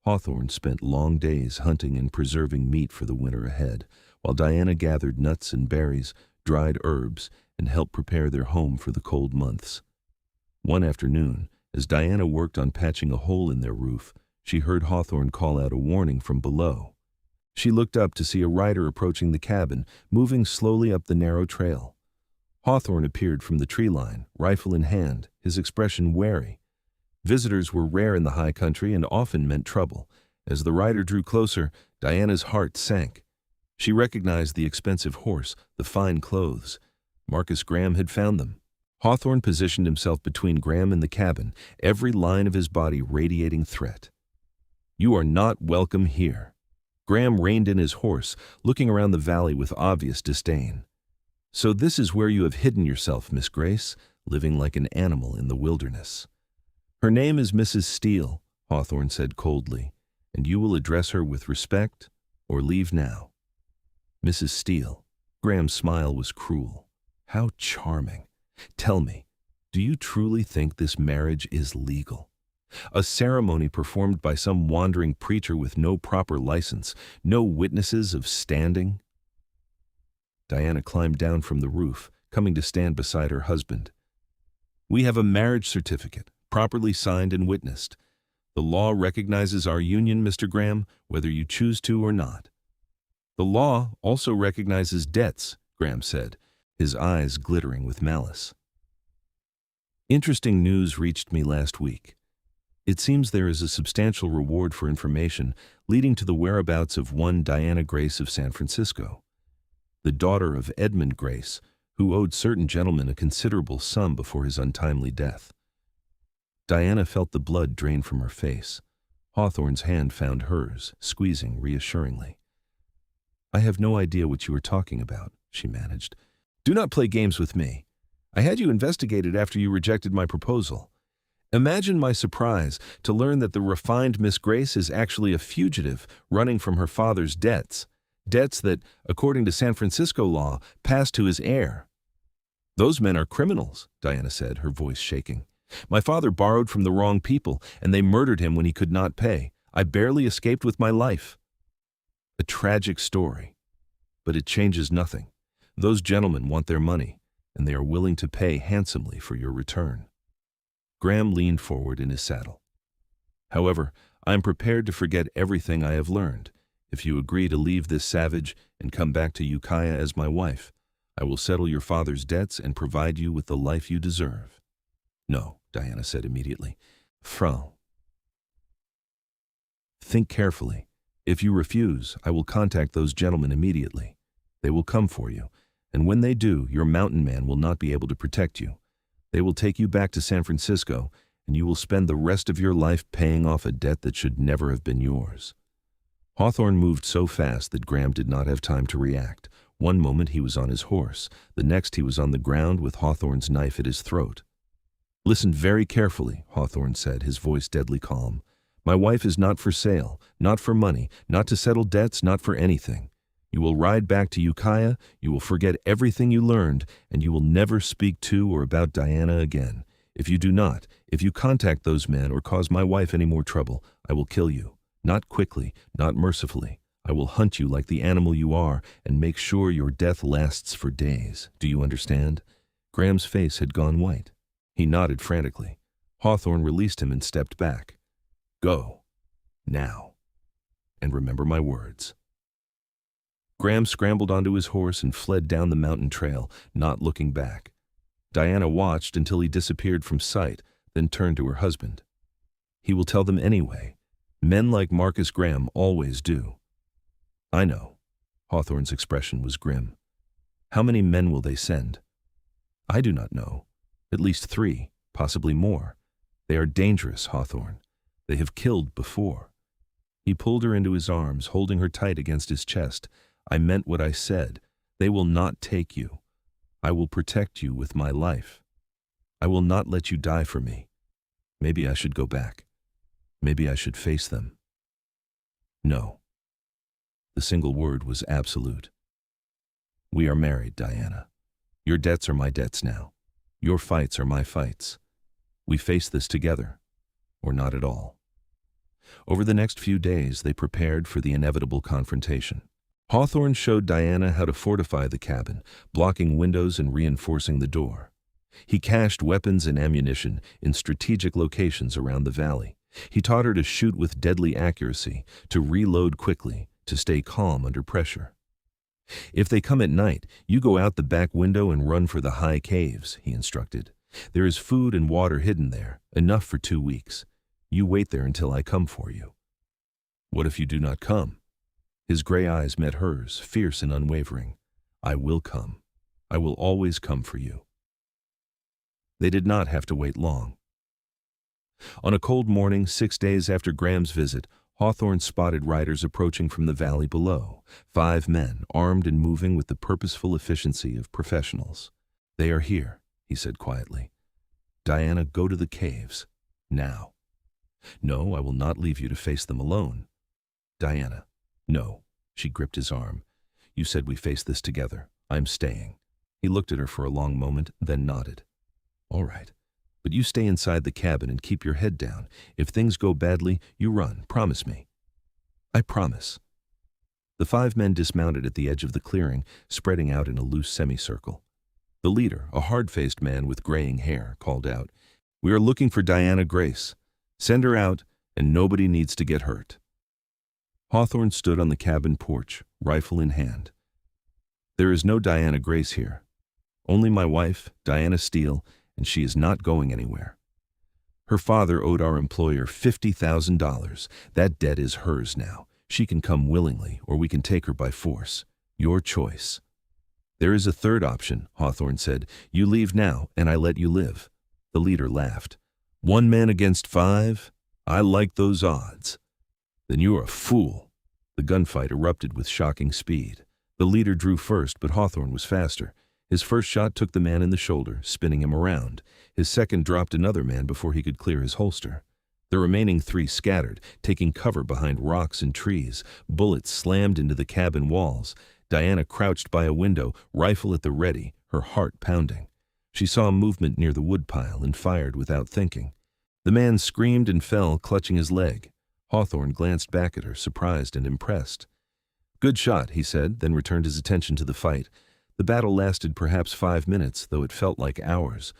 Hawthorne spent long days hunting and preserving meat for the winter ahead, while Diana gathered nuts and berries, dried herbs, and helped prepare their home for the cold months. One afternoon, as Diana worked on patching a hole in their roof, she heard Hawthorne call out a warning from below. She looked up to see a rider approaching the cabin, moving slowly up the narrow trail. Hawthorne appeared from the tree line, rifle in hand, his expression wary. Visitors were rare in the high country and often meant trouble. As the rider drew closer, Diana's heart sank. She recognized the expensive horse, the fine clothes. Marcus Graham had found them. Hawthorne positioned himself between Graham and the cabin, every line of his body radiating threat. "You are not welcome here." Graham reined in his horse, looking around the valley with obvious disdain. "So this is where you have hidden yourself, Miss Grace, living like an animal in the wilderness." "Her name is Mrs. Steele," Hawthorne said coldly, "and you will address her with respect or leave now." "Mrs. Steele." Graham's smile was cruel. "How charming. Tell me, do you truly think this marriage is legal? A ceremony performed by some wandering preacher with no proper license, no witnesses of standing?" Diana climbed down from the roof, coming to stand beside her husband. "We have a marriage certificate, properly signed and witnessed. The law recognizes our union, Mr. Graham, whether you choose to or not." "The law also recognizes debts," Graham said, his eyes glittering with malice. "Interesting news reached me last week. It seems there is a substantial reward for information leading to the whereabouts of one Diana Grace of San Francisco, the daughter of Edmund Grace, who owed certain gentlemen a considerable sum before his untimely death." Diana felt the blood drain from her face. Hawthorne's hand found hers, squeezing reassuringly. "I have no idea what you are talking about," she managed. "Do not play games with me. I had you investigated after you rejected my proposal. Imagine my surprise to learn that the refined Miss Grace is actually a fugitive running from her father's debts. Debts that, according to San Francisco law, pass to his heir. Those men are criminals, Diana said, her voice shaking. My father borrowed from the wrong people, and they murdered him when he could not pay. I barely escaped with my life. A tragic story. But it changes nothing. Those gentlemen want their money, and they are willing to pay handsomely for your return. Graham leaned forward in his saddle. However, I am prepared to forget everything I have learned. If you agree to leave this savage and come back to Ukiah as my wife, I will settle your father's debts and provide you with the life you deserve. No, Diana said immediately. Frau. Think carefully. If you refuse, I will contact those gentlemen immediately. They will come for you, and when they do, your mountain man will not be able to protect you. They will take you back to San Francisco, and you will spend the rest of your life paying off a debt that should never have been yours. Hawthorne moved so fast that Graham did not have time to react. One moment he was on his horse, the next he was on the ground with Hawthorne's knife at his throat. Listen very carefully, Hawthorne said, his voice deadly calm. My wife is not for sale, not for money, not to settle debts, not for anything. You will ride back to Ukiah, you will forget everything you learned, and you will never speak to or about Diana again. If you do not, if you contact those men or cause my wife any more trouble, I will kill you. Not quickly, not mercifully. I will hunt you like the animal you are and make sure your death lasts for days. Do you understand? Graham's face had gone white. He nodded frantically. Hawthorne released him and stepped back. Go. Now. And remember my words. Graham scrambled onto his horse and fled down the mountain trail, not looking back. Diana watched until he disappeared from sight, then turned to her husband. He will tell them anyway. Men like Marcus Graham always do. I know. Hawthorne's expression was grim. How many men will they send? I do not know. At least 3, possibly more. They are dangerous, Hawthorne. They have killed before. He pulled her into his arms, holding her tight against his chest. I meant what I said. They will not take you. I will protect you with my life. I will not let you die for me. Maybe I should go back. Maybe I should face them. No. The single word was absolute. We are married, Diana. Your debts are my debts now. Your fights are my fights. We face this together, or not at all. Over the next few days, they prepared for the inevitable confrontation. Hawthorne showed Diana how to fortify the cabin, blocking windows and reinforcing the door. He cached weapons and ammunition in strategic locations around the valley. He taught her to shoot with deadly accuracy, to reload quickly, to stay calm under pressure. If they come at night, you go out the back window and run for the high caves, he instructed. There is food and water hidden there, enough for 2 weeks. You wait there until I come for you. What if you do not come? His gray eyes met hers, fierce and unwavering. I will come. I will always come for you. They did not have to wait long. On a cold morning, 6 days after Graham's visit, Hawthorne spotted riders approaching from the valley below, 5 men, armed and moving with the purposeful efficiency of professionals. They are here, he said quietly. Diana, go to the caves. Now. No, I will not leave you to face them alone. Diana. No. She gripped his arm. You said we face this together. I'm staying. He looked at her for a long moment, then nodded. All right. But you stay inside the cabin and keep your head down. If things go badly, you run. Promise me. I promise. The 5 men dismounted at the edge of the clearing, spreading out in a loose semicircle. The leader, a hard-faced man with graying hair, called out, We are looking for Diana Grace. Send her out, and nobody needs to get hurt. Hawthorne stood on the cabin porch, rifle in hand. There is no Diana Grace here. Only my wife, Diana Steele, and she is not going anywhere. Her father owed our employer $50,000. That debt is hers now. She can come willingly, or we can take her by force. Your choice. There is a third option, Hawthorne said. You leave now, and I let you live. The leader laughed. 1 man against 5? I like those odds. Then you are a fool. The gunfight erupted with shocking speed. The leader drew first, but Hawthorne was faster. His first shot took the man in the shoulder, spinning him around. His second dropped another man before he could clear his holster. The remaining three scattered, taking cover behind rocks and trees. Bullets slammed into the cabin walls. Diana crouched by a window, rifle at the ready, her heart pounding. She saw a movement near the woodpile and fired without thinking. The man screamed and fell, clutching his leg. Hawthorne glanced back at her, surprised and impressed. "Good shot," he said, then returned his attention to the fight. The battle lasted perhaps 5 minutes, though it felt like hours.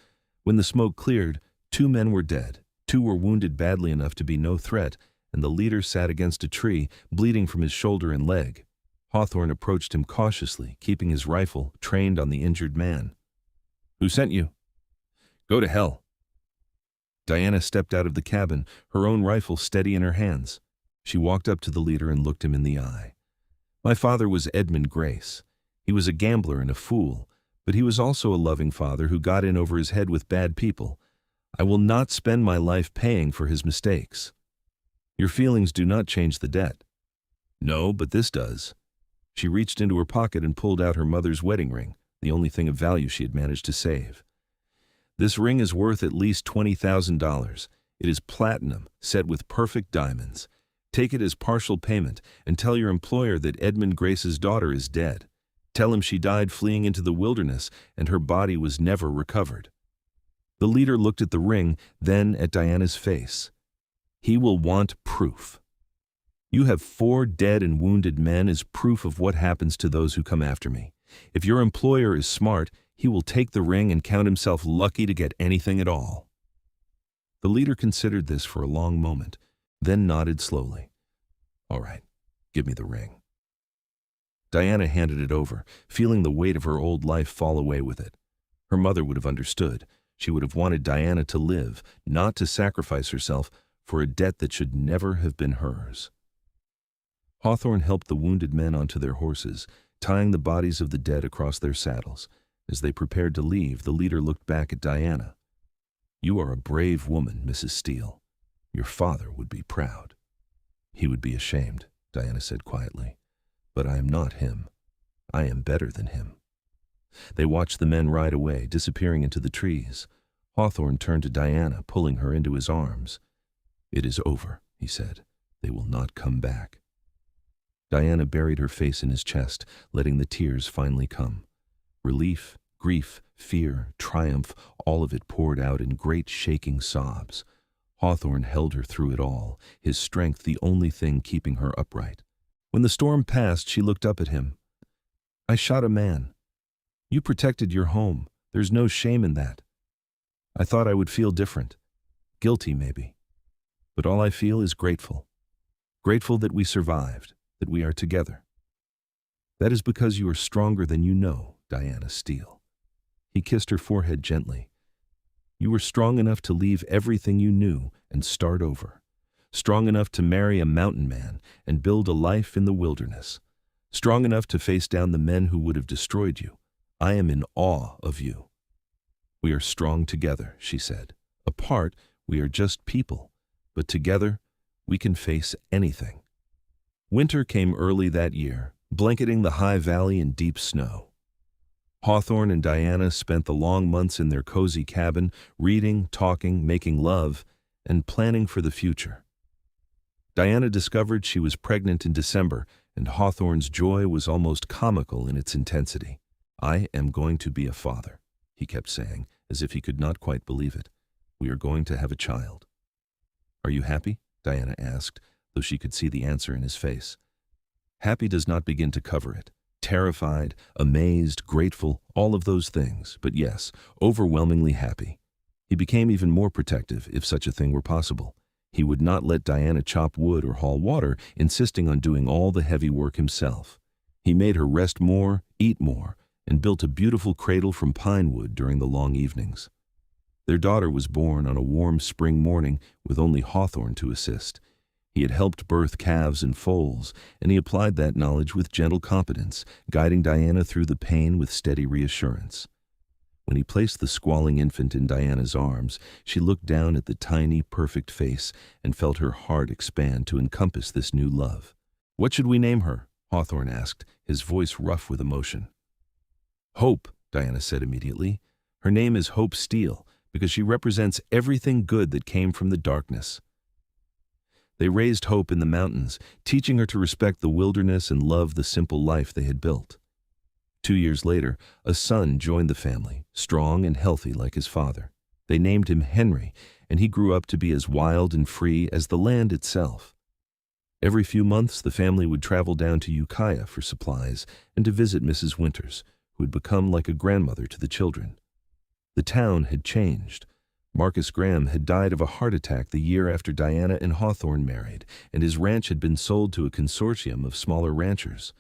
When the smoke cleared, 2 men were dead. 2 were wounded badly enough to be no threat, and the leader sat against a tree, bleeding from his shoulder and leg. Hawthorne approached him cautiously, keeping his rifle trained on the injured man. "Who sent you?" "Go to hell." Diana stepped out of the cabin, her own rifle steady in her hands. She walked up to the leader and looked him in the eye. "My father was Edmund Grace. He was a gambler and a fool, but he was also a loving father who got in over his head with bad people. I will not spend my life paying for his mistakes." "Your feelings do not change the debt." "No, but this does." She reached into her pocket and pulled out her mother's wedding ring, the only thing of value she had managed to save. "This ring is worth at least $20,000. It is platinum, set with perfect diamonds. Take it as partial payment and tell your employer that Edmund Grace's daughter is dead. Tell him she died fleeing into the wilderness and her body was never recovered." The leader looked at the ring, then at Diana's face. "He will want proof. You have 4 dead and wounded men as proof of what happens to those who come after me. If your employer is smart, he will take the ring and count himself lucky to get anything at all." The leader considered this for a long moment, then nodded slowly. "All right, give me the ring." Diana handed it over, feeling the weight of her old life fall away with it. Her mother would have understood. She would have wanted Diana to live, not to sacrifice herself for a debt that should never have been hers. Hawthorne helped the wounded men onto their horses, tying the bodies of the dead across their saddles. As they prepared to leave, the leader looked back at Diana. "You are a brave woman, Mrs. Steele. Your father would be proud." "He would be ashamed," Diana said quietly. "But I am not him. I am better than him." They watched the men ride away, disappearing into the trees. Hawthorne turned to Diana, pulling her into his arms. "It is over," he said. "They will not come back." Diana buried her face in his chest, letting the tears finally come. Relief, grief, fear, triumph, all of it poured out in great shaking sobs. Hawthorne held her through it all, his strength the only thing keeping her upright. When the storm passed, she looked up at him. "I shot a man. You protected your home. There's no shame in that. I thought I would feel different. Guilty, maybe. But all I feel is grateful. Grateful that we survived, that we are together. That is because you are stronger than you know, Diana Steele." He kissed her forehead gently. "You were strong enough to leave everything you knew and start over. Strong enough to marry a mountain man and build a life in the wilderness. Strong enough to face down the men who would have destroyed you. I am in awe of you." "We are strong together," she said. "Apart, we are just people, but together, we can face anything." Winter came early that year, blanketing the high valley in deep snow. Hawthorne and Diana spent the long months in their cozy cabin, reading, talking, making love, and planning for the future. Diana discovered she was pregnant in December, and Hawthorne's joy was almost comical in its intensity. "I am going to be a father," he kept saying, as if he could not quite believe it. "We are going to have a child." "Are you happy?" Diana asked, though she could see the answer in his face. Happy does not begin to cover it. Terrified, amazed, grateful, all of those things, but yes, overwhelmingly happy. He became even more protective, if such a thing were possible. He would not let Diana chop wood or haul water, insisting on doing all the heavy work himself. He made her rest more, eat more, and built a beautiful cradle from pine wood during the long evenings. Their daughter was born on a warm spring morning with only Hawthorne to assist. He had helped birth calves and foals, and he applied that knowledge with gentle competence, guiding Diana through the pain with steady reassurance. When he placed the squalling infant in Diana's arms, she looked down at the tiny, perfect face and felt her heart expand to encompass this new love. "What should we name her?" Hawthorne asked, his voice rough with emotion. "Hope," Diana said immediately. "Her name is Hope Steele, because she represents everything good that came from the darkness." They raised Hope in the mountains, teaching her to respect the wilderness and love the simple life they had built. 2 years later, a son joined the family, strong and healthy like his father. They named him Henry, and he grew up to be as wild and free as the land itself. Every few months, the family would travel down to Ukiah for supplies and to visit Mrs. Winters, who had become like a grandmother to the children. The town had changed. Marcus Graham had died of a heart attack the year after Diana and Hawthorne married, and his ranch had been sold to a consortium of smaller ranchers.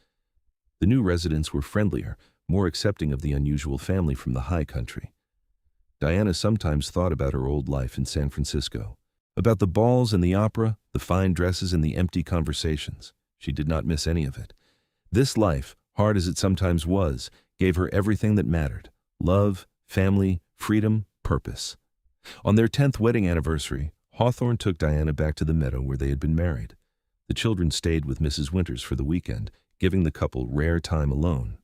The new residents were friendlier, more accepting of the unusual family from the high country. Diana sometimes thought about her old life in San Francisco, about the balls and the opera, the fine dresses and the empty conversations. She did not miss any of it. This life, hard as it sometimes was, gave her everything that mattered: love, family, freedom, purpose. On their 10th wedding anniversary, Hawthorne took Diana back to the meadow where they had been married. The children stayed with Mrs. Winters for the weekend, giving the couple rare time alone.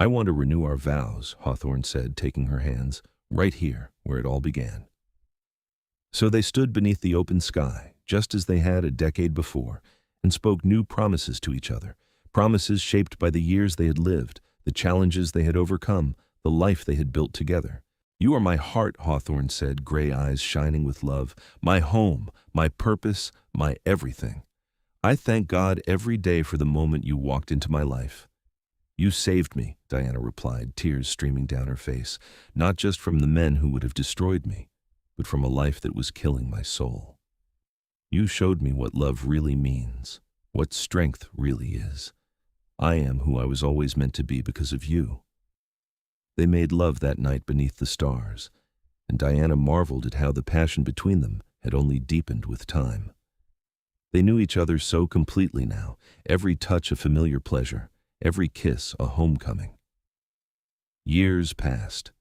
"I want to renew our vows," Hawthorne said, taking her hands, "right here, where it all began." So they stood beneath the open sky, just as they had a decade before, and spoke new promises to each other, promises shaped by the years they had lived, the challenges they had overcome, the life they had built together. "You are my heart," Hawthorne said, gray eyes shining with love, "my home, my purpose, my everything. I thank God every day for the moment you walked into my life." "You saved me," Diana replied, tears streaming down her face, "not just from the men who would have destroyed me, but from a life that was killing my soul. You showed me what love really means, what strength really is. I am who I was always meant to be because of you." They made love that night beneath the stars, and Diana marveled at how the passion between them had only deepened with time. They knew each other so completely now, every touch a familiar pleasure, every kiss a homecoming. Years passed.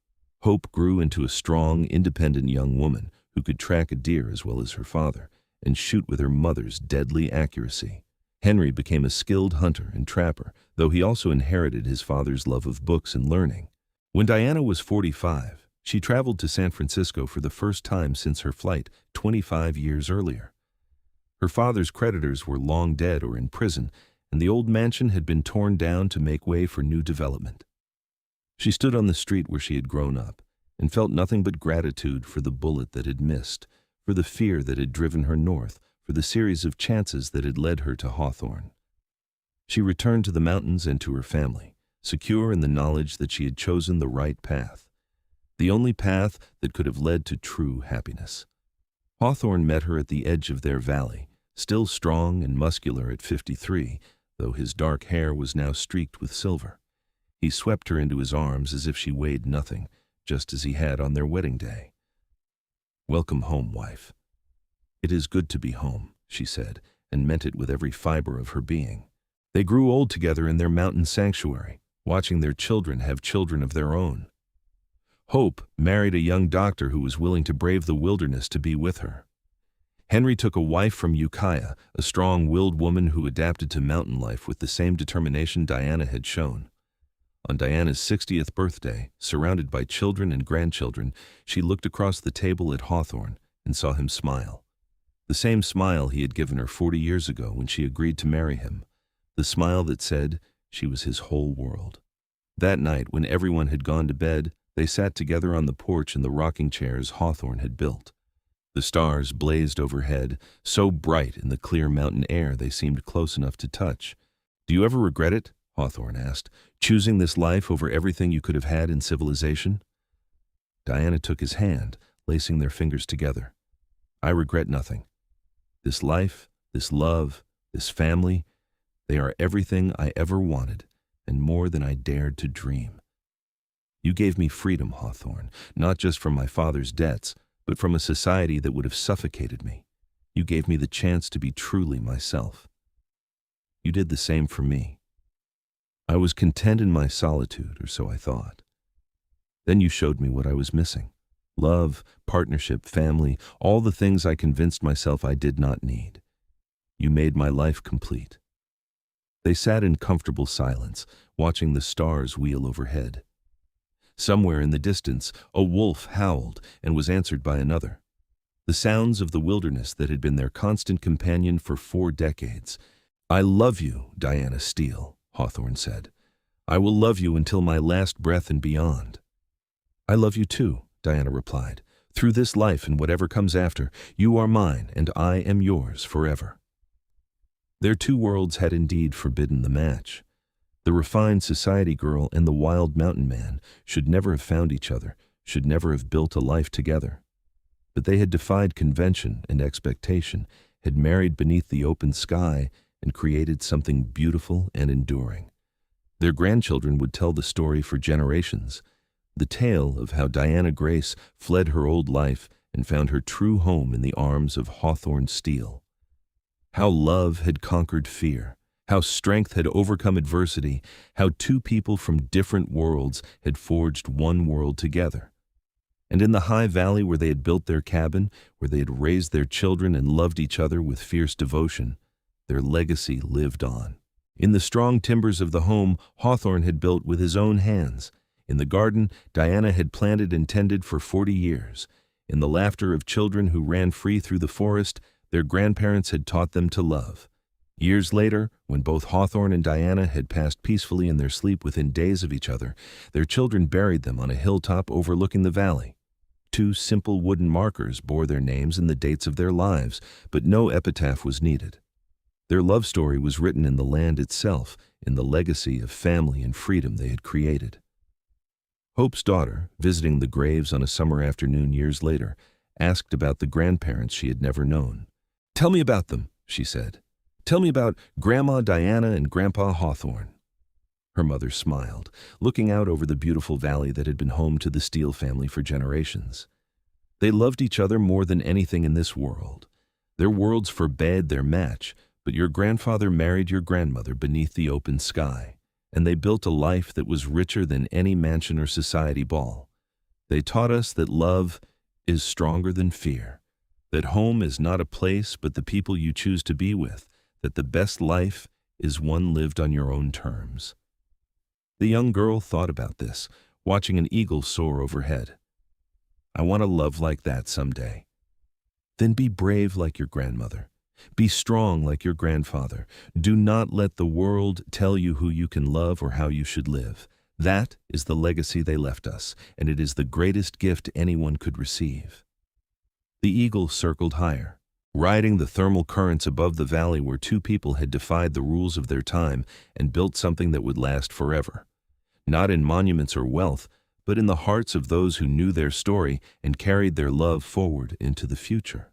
Hope grew into a strong, independent young woman who could track a deer as well as her father and shoot with her mother's deadly accuracy. Henry became a skilled hunter and trapper, though he also inherited his father's love of books and learning. When Diana was 45, she traveled to San Francisco for the first time since her flight 25 years earlier. Her father's creditors were long dead or in prison, and the old mansion had been torn down to make way for new development. She stood on the street where she had grown up and felt nothing but gratitude for the bullet that had missed, for the fear that had driven her north, for the series of chances that had led her to Hawthorne. She returned to the mountains and to her family, secure in the knowledge that she had chosen the right path, the only path that could have led to true happiness. Hawthorne met her at the edge of their valley, still strong and muscular at 53, though his dark hair was now streaked with silver. He swept her into his arms as if she weighed nothing, just as he had on their wedding day. "Welcome home, wife." "It is good to be home," she said, and meant it with every fiber of her being. They grew old together in their mountain sanctuary, watching their children have children of their own. Hope married a young doctor who was willing to brave the wilderness to be with her. Henry took a wife from Ukiah, a strong-willed woman who adapted to mountain life with the same determination Diana had shown. On Diana's 60th birthday, surrounded by children and grandchildren, she looked across the table at Hawthorne and saw him smile. The same smile he had given her 40 years ago when she agreed to marry him. The smile that said she was his whole world. That night, when everyone had gone to bed, they sat together on the porch in the rocking chairs Hawthorne had built. The stars blazed overhead, so bright in the clear mountain air they seemed close enough to touch. "Do you ever regret it?" Hawthorne asked, "choosing this life over everything you could have had in civilization?" Diana took his hand, lacing their fingers together. "I regret nothing. This life, this love, this family, they are everything I ever wanted, and more than I dared to dream. You gave me freedom, Hawthorne, not just from my father's debts, but from a society that would have suffocated me. You gave me the chance to be truly myself. You did the same for me. I was content in my solitude, or so I thought. Then you showed me what I was missing. Love, partnership, family, all the things I convinced myself I did not need. You made my life complete." They sat in comfortable silence, watching the stars wheel overhead. Somewhere in the distance, a wolf howled and was answered by another. The the sounds of the wilderness that had been their constant companion for 4 decades. "I love you, Diana Steele," Hawthorne said. "I will love you until my last breath and beyond." "I love you too," Diana replied. "Through this life and whatever comes after, you are mine and I am yours forever." Their two worlds had indeed forbidden the match. The refined society girl and the wild mountain man should never have found each other, should never have built a life together. But they had defied convention and expectation, had married beneath the open sky, and created something beautiful and enduring. Their grandchildren would tell the story for generations, the tale of how Diana Grace fled her old life and found her true home in the arms of Hawthorne Steele. How love had conquered fear, how strength had overcome adversity, how two people from different worlds had forged one world together. And in the high valley where they had built their cabin, where they had raised their children and loved each other with fierce devotion, their legacy lived on. In the strong timbers of the home Hawthorne had built with his own hands, in the garden Diana had planted and tended for 40 years, in the laughter of children who ran free through the forest, their grandparents had taught them to love. Years later, when both Hawthorne and Diana had passed peacefully in their sleep within days of each other, their children buried them on a hilltop overlooking the valley. 2 simple wooden markers bore their names and the dates of their lives, but no epitaph was needed. Their love story was written in the land itself, in the legacy of family and freedom they had created. Hope's daughter, visiting the graves on a summer afternoon years later, asked about the grandparents she had never known. "Tell me about them," she said. "Tell me about Grandma Diana and Grandpa Hawthorne." Her mother smiled, looking out over the beautiful valley that had been home to the Steele family for generations. They loved each other more than anything in this world. Their worlds forbade their match, but your grandfather married your grandmother beneath the open sky, and they built a life that was richer than any mansion or society ball. They taught us that love is stronger than fear, that home is not a place but the people you choose to be with, that the best life is one lived on your own terms. The young girl thought about this, watching an eagle soar overhead. "I want to love like that someday." "Then be brave like your grandmother. Be strong like your grandfather. Do not let the world tell you who you can love or how you should live. That is the legacy they left us, and it is the greatest gift anyone could receive." The eagle circled higher, riding the thermal currents above the valley where 2 people had defied the rules of their time and built something that would last forever. Not in monuments or wealth, but in the hearts of those who knew their story and carried their love forward into the future.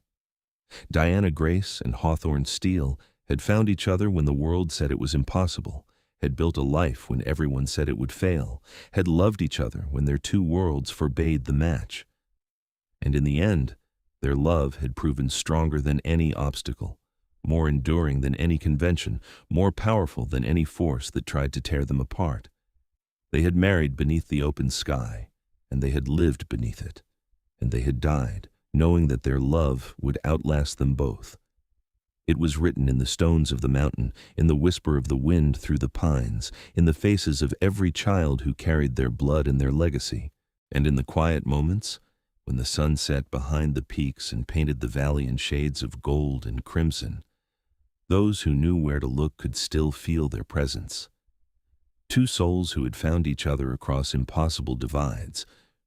Diana Grace and Hawthorne Steele had found each other when the world said it was impossible, had built a life when everyone said it would fail, had loved each other when their 2 worlds forbade the match. And in the end, their love had proven stronger than any obstacle, more enduring than any convention, more powerful than any force that tried to tear them apart. They had married beneath the open sky, and they had lived beneath it, and they had died, knowing that their love would outlast them both. It was written in the stones of the mountain, in the whisper of the wind through the pines, in the faces of every child who carried their blood and their legacy, and in the quiet moments, when the sun set behind the peaks and painted the valley in shades of gold and crimson, those who knew where to look could still feel their presence. 2 souls who had found each other across impossible divides,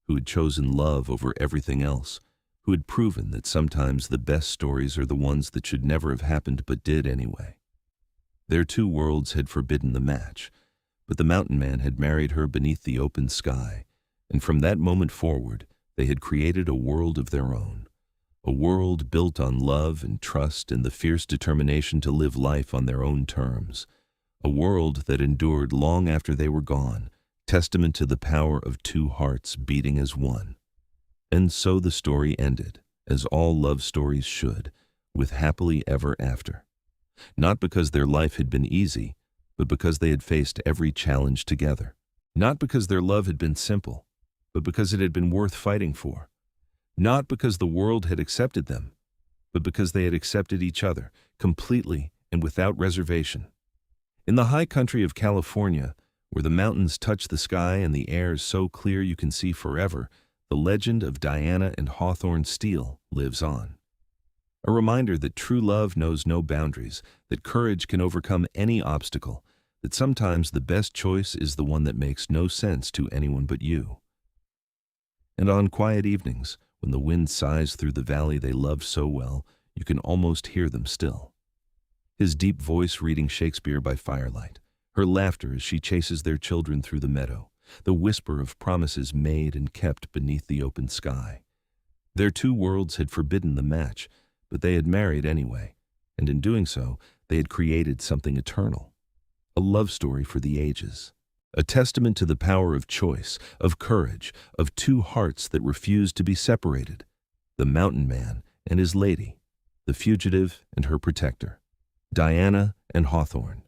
who had chosen love over everything else, who had proven that sometimes the best stories are the ones that should never have happened but did anyway. Their 2 worlds had forbidden the match, but the mountain man had married her beneath the open sky, and from that moment forward, they had created a world of their own, a world built on love and trust and the fierce determination to live life on their own terms, a world that endured long after they were gone, testament to the power of 2 hearts beating as one. And so the story ended, as all love stories should, with happily ever after. Not because their life had been easy, but because they had faced every challenge together. Not because their love had been simple, but because it had been worth fighting for. Not because the world had accepted them, but because they had accepted each other, completely and without reservation. In the high country of California, where the mountains touch the sky and the air is so clear you can see forever, the legend of Diana and Hawthorne Steele lives on. A reminder that true love knows no boundaries, that courage can overcome any obstacle, that sometimes the best choice is the one that makes no sense to anyone but you. And on quiet evenings, when the wind sighs through the valley they loved so well, you can almost hear them still. His deep voice reading Shakespeare by firelight, her laughter as she chases their children through the meadow, the whisper of promises made and kept beneath the open sky. Their two worlds had forbidden the match, but they had married anyway, and in doing so, they had created something eternal. A love story for the ages. A testament to the power of choice, of courage, of two hearts that refused to be separated. The mountain man and his lady, the fugitive and her protector. Diana and Hawthorne.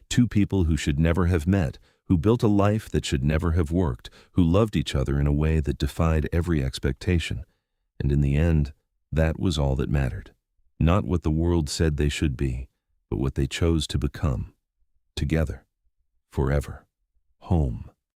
Two people who should never have met, who built a life that should never have worked, who loved each other in a way that defied every expectation. And in the end, that was all that mattered. Not what the world said they should be, but what they chose to become. Together. Forever. Home.